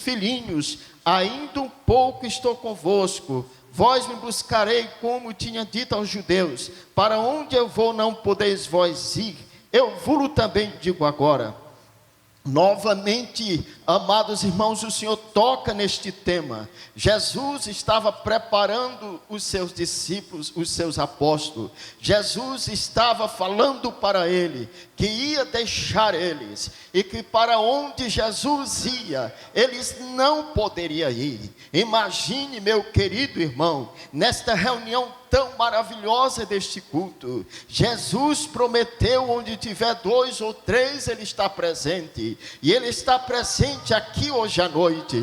filhinhos, ainda um pouco estou convosco. Vós me buscarei, como tinha dito aos judeus. Para onde eu vou, não podeis vós ir. Eu vos também digo agora. Novamente, amados irmãos, o Senhor toca neste tema. Jesus estava preparando os seus discípulos, os seus apóstolos. Jesus estava falando para ele que ia deixar eles, e que para onde Jesus ia, eles não poderiam ir. Imagine, meu querido irmão, nesta reunião tão maravilhosa deste culto, Jesus prometeu: onde tiver 2 ou 3, Ele está presente, e Ele está presente aqui hoje à noite.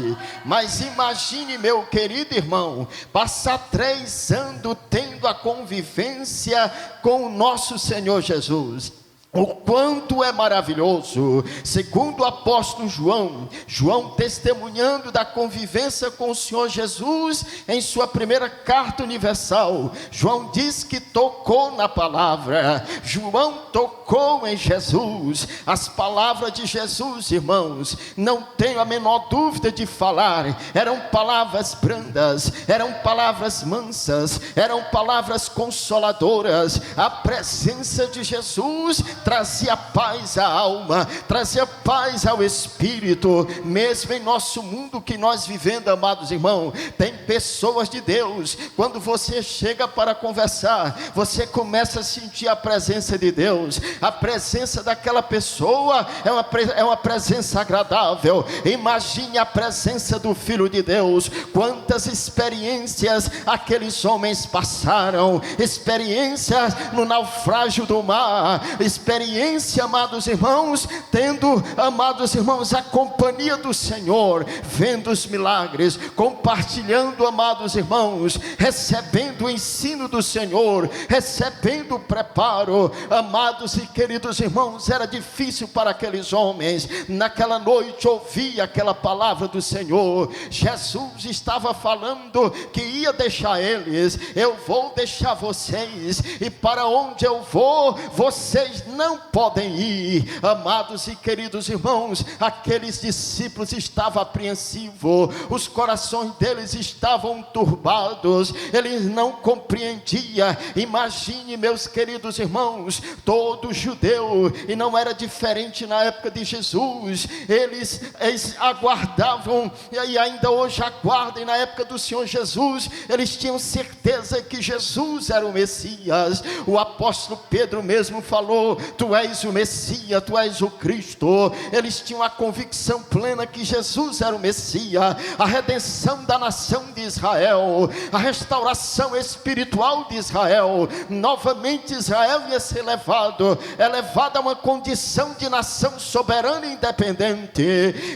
Mas imagine, meu querido irmão, passar 3 anos tendo a convivência com o nosso Senhor Jesus. O quanto é maravilhoso. Segundo o apóstolo João testemunhando da convivência com o Senhor Jesus, em sua primeira carta universal, João diz que tocou na palavra. João tocou em Jesus. As palavras de Jesus, irmãos, não tenho a menor dúvida de falar, eram palavras brandas, eram palavras mansas, eram palavras consoladoras. A presença de Jesus trazia paz à alma, trazia paz ao espírito. Mesmo em nosso mundo que nós vivemos, amados irmãos, tem pessoas de Deus, quando você chega para conversar, você começa a sentir a presença de Deus. A presença daquela pessoa é uma presença agradável. Imagine a presença do Filho de Deus. Quantas experiências aqueles homens passaram, experiências no naufrágio do mar, experiência, amados irmãos, tendo, amados irmãos, a companhia do Senhor, vendo os milagres, compartilhando, amados irmãos, recebendo o ensino do Senhor, recebendo o preparo. Amados e queridos irmãos, era difícil para aqueles homens naquela noite ouvir aquela palavra do Senhor. Jesus estava falando que ia deixar eles. Eu vou deixar vocês, e para onde eu vou, vocês não podem ir. Amados e queridos irmãos, aqueles discípulos estavam apreensivos, os corações deles estavam turbados, eles não compreendiam. Imagine, meus queridos irmãos, todo judeu, e não era diferente na época de Jesus, eles aguardavam, e ainda hoje aguardam. Na época do Senhor Jesus, eles tinham certeza que Jesus era o Messias. O apóstolo Pedro mesmo falou: tu és o Messias, tu és o Cristo. Eles tinham a convicção plena que Jesus era o Messias, a redenção da nação de Israel, a restauração espiritual de Israel. Novamente Israel ia ser elevado a uma condição de nação soberana e independente.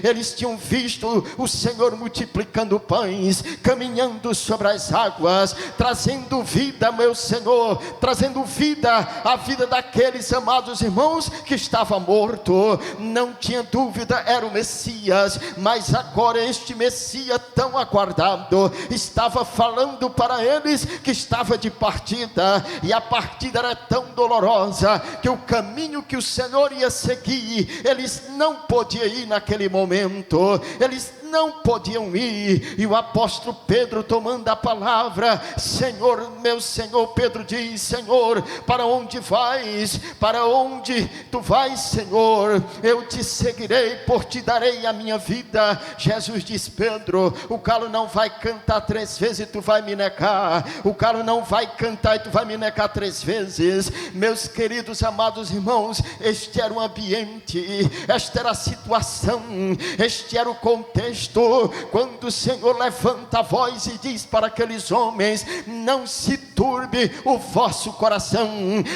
Eles tinham visto o Senhor multiplicando pães, caminhando sobre as águas, trazendo vida, meu Senhor, trazendo vida, a vida daqueles, amados irmãos, que estava morto. Não tinha dúvida, era o Messias. Mas agora este Messias tão aguardado estava falando para eles que estava de partida, e a partida era tão dolorosa que o caminho que o Senhor ia seguir, eles não podiam ir naquele momento, eles não podiam ir. E o apóstolo Pedro, tomando a palavra: Senhor, meu Senhor, Pedro diz: Senhor, para onde vais? Para onde tu vais, Senhor? Eu te seguirei, por ti darei a minha vida. Jesus diz: Pedro, o galo não vai cantar 3 vezes e tu vai me negar. O galo não vai cantar e tu vai me negar 3 vezes. Meus queridos, amados irmãos, este era o ambiente, esta era a situação, este era o contexto, quando o Senhor levanta a voz e diz para aqueles homens: não se turbe o vosso coração,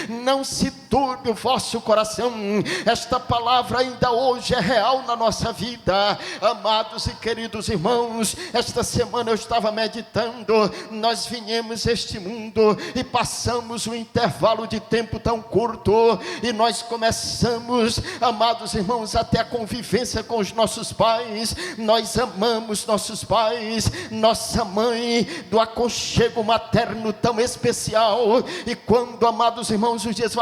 não se turbe o vosso coração. Esta palavra ainda hoje é real na nossa vida. Amados e queridos irmãos, esta semana eu estava meditando. Nós viemos a este mundo e passamos um intervalo de tempo tão curto, e nós começamos, amados irmãos, até a convivência com os nossos pais. Nós nós amamos nossos pais, nossa mãe, do aconchego materno tão especial. E quando, amados irmãos, os dias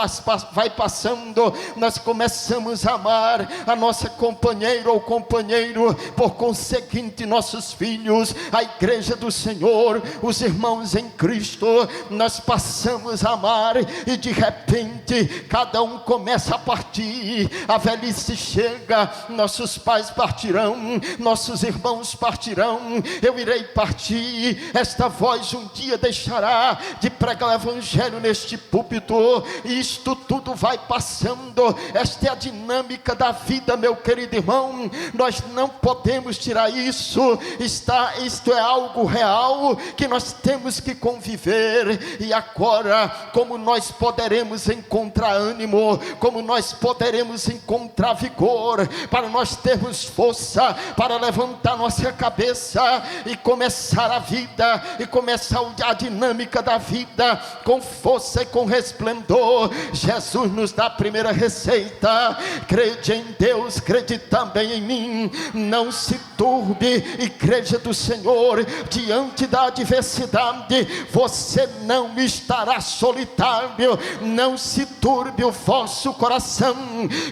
vai passando, nós começamos a amar a nossa companheira ou companheiro, por conseguinte nossos filhos, a igreja do Senhor, os irmãos em Cristo. Nós passamos a amar, e de repente cada um começa a partir, a velhice chega, nossos pais partirão, nossos irmãos partirão, eu irei partir, esta voz um dia deixará de pregar o evangelho neste púlpito. Isto tudo vai passando, esta é a dinâmica da vida, meu querido irmão, nós não podemos tirar isso, isto é algo real, que nós temos que conviver. E agora, como nós poderemos encontrar ânimo, como nós poderemos encontrar vigor, para nós termos força, para levantar nossa cabeça, e começar a vida, e começar a dinâmica da vida, com força e com resplendor. Jesus nos dá a primeira receita: crede em Deus, crede também em mim, não se turbe, igreja do Senhor, diante da adversidade, você não estará solitário, não se turbe o vosso coração,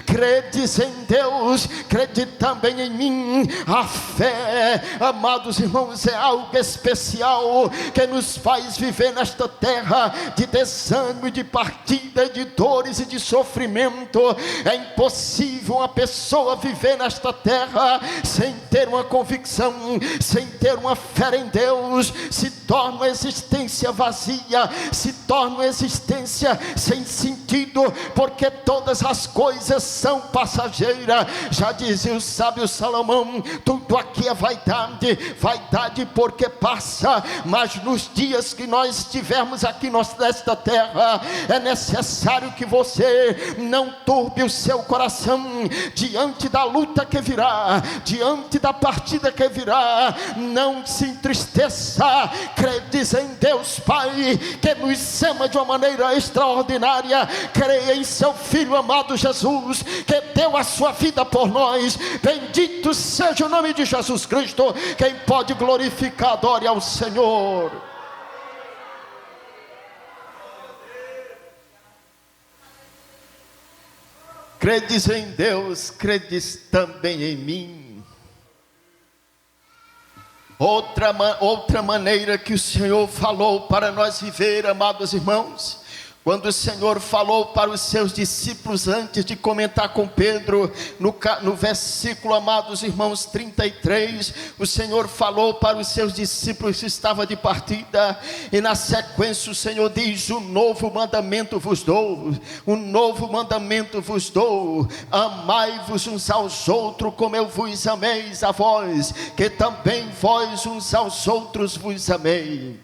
credes em Deus, crede também em mim. A fé, amados irmãos, é algo especial, que nos faz viver nesta terra de desânimo, de partida, de dores e de sofrimento. É impossível uma pessoa viver nesta terra sem ter uma convicção, sem ter uma fé em Deus. Se torna uma existência vazia, se torna uma existência sem sentido, porque todas as coisas são passageiras. Já dizia o sábio Salomão: tudo aqui é vaidade, vaidade porque passa. Mas nos dias que nós estivermos aqui nesta terra, é necessário que você não turbe o seu coração diante da luta que virá, diante da partida que virá. Não se entristeça, credes em Deus Pai, que nos ama de uma maneira extraordinária. Creia em seu Filho amado Jesus, que deu a sua vida por nós. Bendito seja o nome de Jesus Cristo. Quem pode glorificar, adore ao Senhor. Credes em Deus, credes também em mim. Outra maneira que o Senhor falou para nós viver, amados irmãos, quando o Senhor falou para os seus discípulos, antes de comentar com Pedro, no versículo, amados irmãos, 33, o Senhor falou para os seus discípulos que estava de partida, e na sequência o Senhor diz: um novo mandamento vos dou, um novo mandamento vos dou, amai-vos uns aos outros como eu vos amei a vós, que também vós uns aos outros vos amei.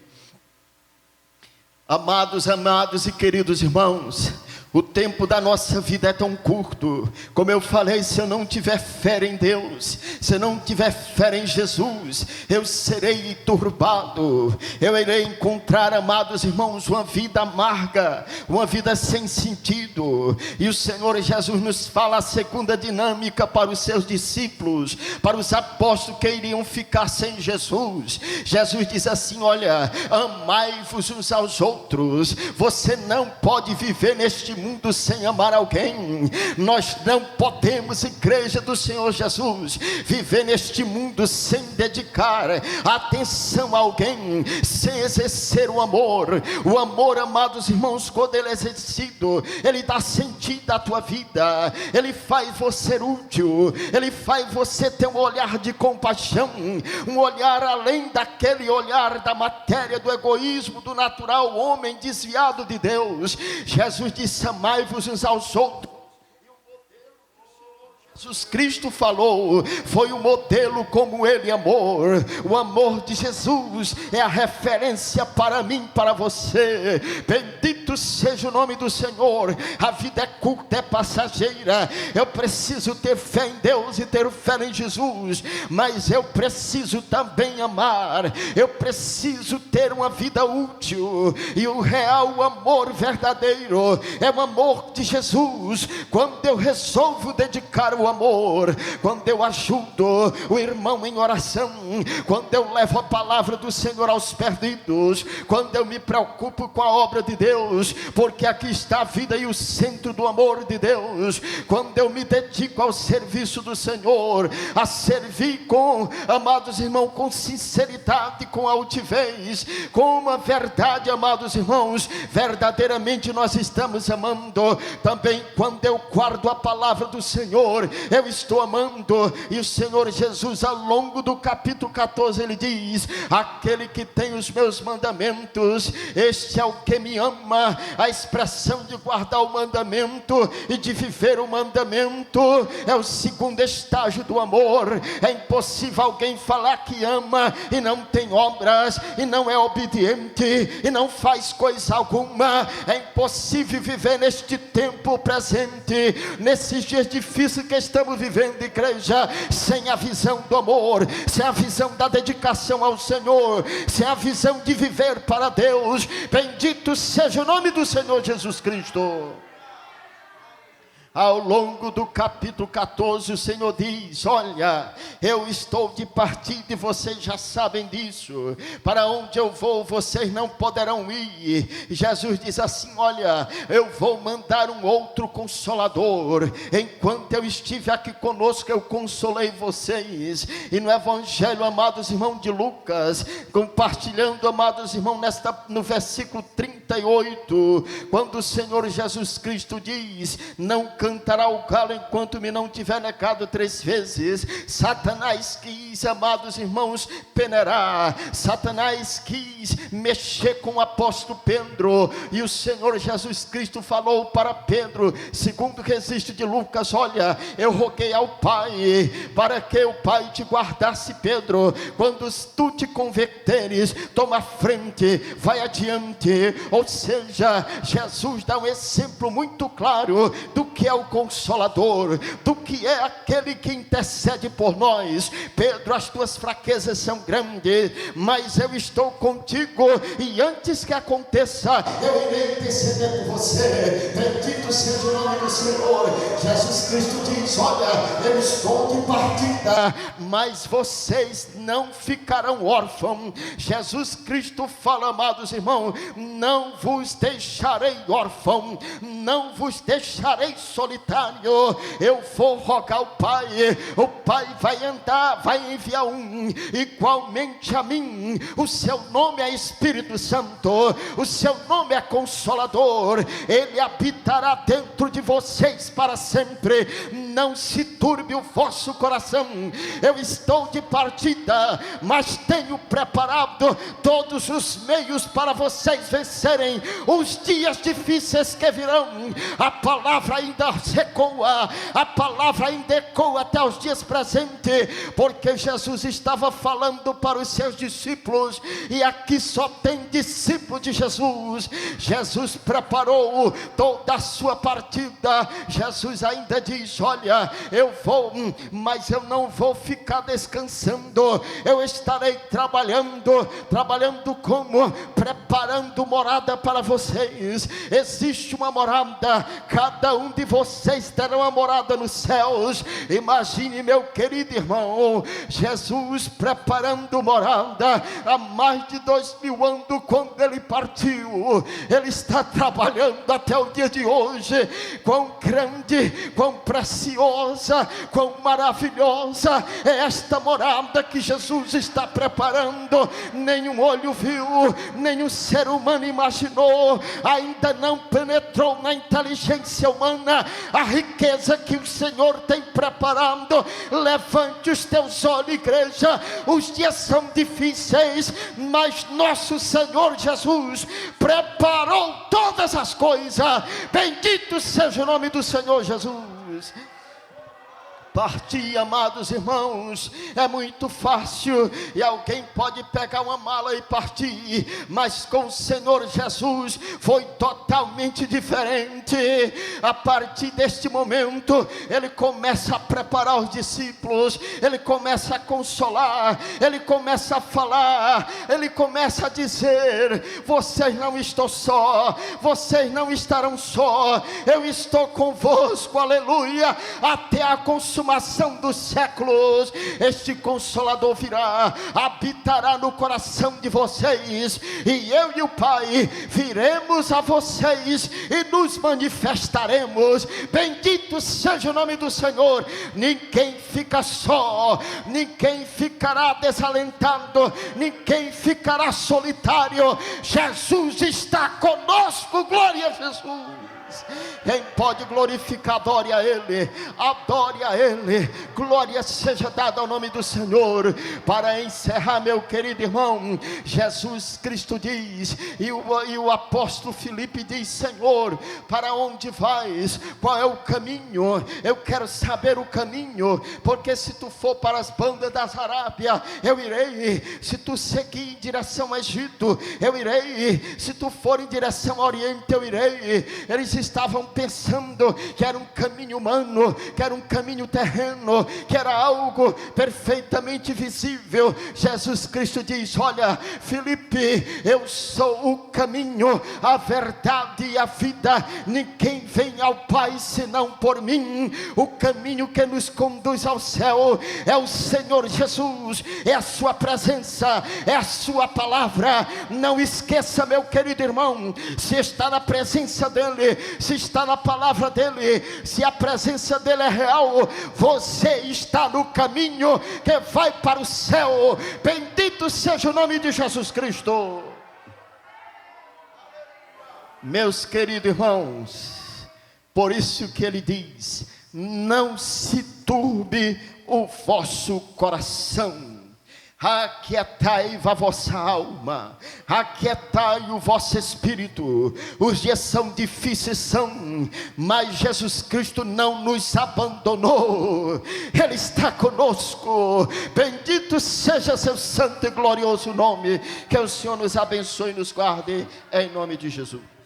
Amados e queridos irmãos, o tempo da nossa vida é tão curto. Como eu falei, se eu não tiver fé em Deus, se eu não tiver fé em Jesus, eu serei turbado. Eu irei encontrar, amados irmãos, uma vida amarga, uma vida sem sentido. E o Senhor Jesus nos fala a segunda dinâmica para os seus discípulos, para os apóstolos que iriam ficar sem Jesus. Jesus diz assim: olha, amai-vos uns aos outros. Você não pode viver neste mundo sem amar alguém. Nós não podemos, igreja do Senhor Jesus, viver neste mundo sem dedicar atenção a alguém, sem exercer o amor. O amor, amados irmãos, quando ele é exercido, ele dá sentido à tua vida, ele faz você útil, ele faz você ter um olhar de compaixão, um olhar além daquele olhar da matéria, do egoísmo, do natural homem desviado de Deus. Jesus disse: amai-vos uns aos outros. Jesus Cristo falou, foi o modelo como ele amou. O amor de Jesus é a referência para mim, para você. Bendito seja o nome do Senhor. A vida é curta, é passageira. Eu preciso ter fé em Deus e ter fé em Jesus, mas eu preciso também amar. Eu preciso ter uma vida útil, e o real amor verdadeiro é o amor de Jesus. Quando eu resolvo dedicar o amor, quando eu ajudo o irmão em oração, quando eu levo a palavra do Senhor aos perdidos, quando eu me preocupo com a obra de Deus, porque aqui está a vida e o centro do amor de Deus, quando eu me dedico ao serviço do Senhor, a servir com, amados irmãos, com sinceridade, com altivez, com uma verdade, amados irmãos, verdadeiramente nós estamos amando. Também quando eu guardo a palavra do Senhor, eu estou amando. E o Senhor Jesus, ao longo do capítulo 14, ele diz: aquele que tem os meus mandamentos, este é o que me ama. A expressão de guardar o mandamento e de viver o mandamento é o segundo estágio do amor. É impossível alguém falar que ama e não tem obras, e não é obediente, e não faz coisa alguma. É impossível viver neste tempo presente, nesses dias difíceis que estamos vivendo, igreja, sem a visão do amor, sem a visão da dedicação ao Senhor, sem a visão de viver para Deus. Bendito seja o nome do Senhor Jesus Cristo. Ao longo do capítulo 14, o Senhor diz: olha, eu estou de partida e vocês já sabem disso. Para onde eu vou, vocês não poderão ir. Jesus diz assim: olha, eu vou mandar um outro Consolador. Enquanto eu estive aqui conosco, eu consolei vocês. E no Evangelho, amados irmãos, de Lucas, compartilhando, amados irmãos, no versículo 38, quando o Senhor Jesus Cristo diz: não cantará o galo enquanto me não tiver negado 3 vezes. Satanás quis, amados irmãos, peneirar. Satanás quis mexer com o apóstolo Pedro, e o Senhor Jesus Cristo falou para Pedro, segundo o registro de Lucas: olha, eu roguei ao Pai para que o Pai te guardasse, Pedro. Quando tu te converteres, toma frente, vai adiante. Ou seja, Jesus dá um exemplo muito claro do que é o Consolador, do que é aquele que intercede por nós. Pedro, as tuas fraquezas são grandes, mas eu estou contigo, e antes que aconteça, eu irei interceder por você. Bendito seja o nome do Senhor. Jesus Cristo diz: olha, eu estou de partida, mas vocês não ficarão órfãos. Jesus Cristo fala, amados irmãos: não vos deixarei órfão, não vos deixarei solitário. Eu vou rogar ao Pai, o Pai vai andar, vai enviar um igualmente a mim. O seu nome é Espírito Santo, o seu nome é Consolador. Ele habitará dentro de vocês para sempre. Não se turbe o vosso coração. Eu estou de partida, mas tenho preparado todos os meios para vocês vencerem os dias difíceis que virão. A palavra ainda ecoa, a palavra ainda ecoa até os dias presentes, porque Jesus estava falando para os seus discípulos, e aqui só tem discípulo de Jesus. Jesus preparou toda a sua partida. Jesus ainda diz: olha, eu vou, mas eu não vou ficar descansando, eu estarei trabalhando como? Preparando morada para vocês. Existe uma morada, cada um de vocês terá uma morada nos céus. Imagine, meu querido irmão, Jesus preparando morada há mais de 2000 anos. Quando ele partiu, ele está trabalhando até o dia de hoje. Quão grande, quão preciosa, quão maravilhosa é esta morada que Jesus está preparando. Nenhum olho viu, nenhum ser humano imaginou, ainda não penetrou na inteligência humana a riqueza que o Senhor tem preparado. Levante os teus olhos, igreja. Os dias são difíceis, mas nosso Senhor Jesus preparou todas as coisas. Bendito seja o nome do Senhor Jesus. Partir, amados irmãos, é muito fácil, e alguém pode pegar uma mala e partir, mas com o Senhor Jesus foi totalmente diferente. A partir deste momento, ele começa a preparar os discípulos, ele começa a consolar, ele começa a falar, ele começa a dizer: vocês não estão só, vocês não estarão só, eu estou convosco, aleluia, até a consolação consumação dos séculos, este Consolador virá, habitará no coração de vocês, e eu e o Pai viremos a vocês e nos manifestaremos. Bendito seja o nome do Senhor. Ninguém fica só, ninguém ficará desalentado, ninguém ficará solitário. Jesus está conosco, glória a Jesus. Quem pode glorificar, adore a Ele, adore a Ele. Glória seja dada ao nome do Senhor. Para encerrar, meu querido irmão, Jesus Cristo diz, e o apóstolo Filipe diz: Senhor, para onde vais? Qual é o caminho? Eu quero saber o caminho, porque se tu for para as bandas da Arábia, eu irei. Se tu seguir em direção ao Egito, eu irei. Se tu for em direção ao Oriente, eu irei. Eles estavam pensando que era um caminho humano, que era um caminho terreno, que era algo perfeitamente visível. Jesus Cristo diz: olha, Filipe, eu sou o caminho, a verdade e a vida. Ninguém vem ao Pai senão por mim. O caminho que nos conduz ao céu é o Senhor Jesus, é a sua presença, é a sua palavra. Não esqueça, meu querido irmão, se está na presença dele, se está na palavra dele, se a presença dele é real, você está no caminho que vai para o céu. Bendito seja o nome de Jesus Cristo. Meus queridos irmãos, por isso que ele diz: não se turbe o vosso coração. Aquietai a vossa alma, aquietai o vosso espírito. Os dias são difíceis, são, mas Jesus Cristo não nos abandonou. Ele está conosco. Bendito seja seu santo e glorioso nome. Que o Senhor nos abençoe e nos guarde, em nome de Jesus.